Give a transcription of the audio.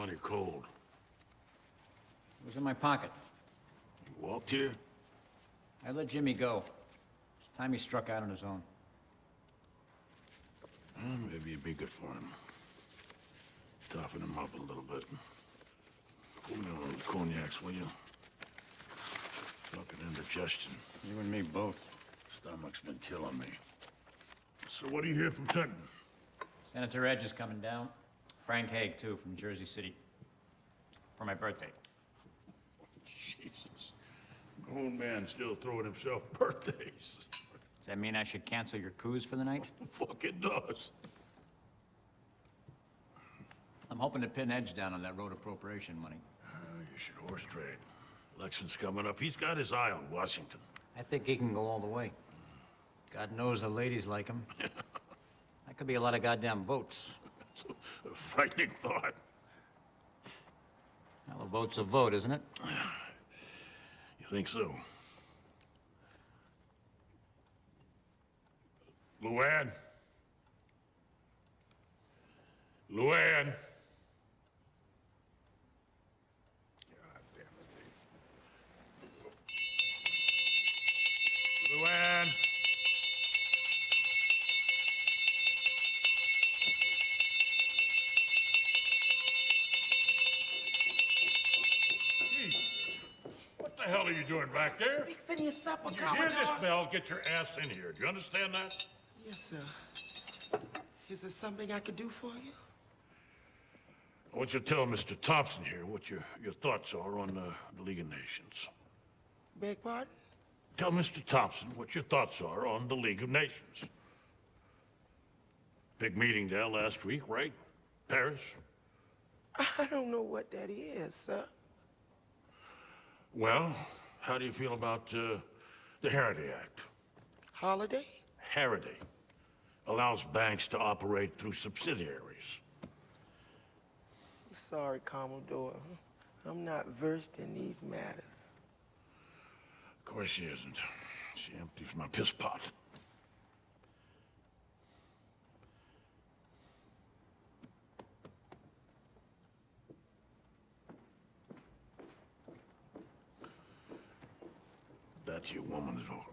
money cold. It was in my pocket. You walked here? I let Jimmy go. It's time he struck out on his own. Well, maybe it'd be good for him. Toughen him up a little bit. Pull me on those cognacs, will you? Fucking indigestion. You and me both. Stomach's been killing me. So what do you hear from Trenton? Senator Edge is coming down. Frank Hague, too, from Jersey City. For my birthday. Jesus. Grown man still throwing himself birthdays. Does that mean I should cancel your cruise for the night? Fuck it does. I'm hoping to pin Edge down on that road appropriation money. You should horse trade. Election's coming up. He's got his eye on Washington. I think he can go all the way. God knows the ladies like him. That could be a lot of goddamn votes. It's a frightening thought. Well, a vote's a vote, isn't it? You think so? Luann? Luann? God damn it. Luann? What the hell are you doing back there? Fixing your supper, You hear this Commodore? bell, get your ass in here. Do you understand that? Yes, sir. Is there something I could do for you? I want you to tell Mr. Thompson here what your thoughts are on the League of Nations. Beg pardon? Tell Mr. Thompson what your thoughts are on the League of Nations. Big meeting there last week, right? Paris? I don't know what that is, sir. Well, how do you feel about the Heriday Act? Holiday? Heriday allows banks to operate through subsidiaries. Sorry, Commodore. I'm not versed in these matters. Of course she isn't. She empties my piss pot. That's your woman's vote.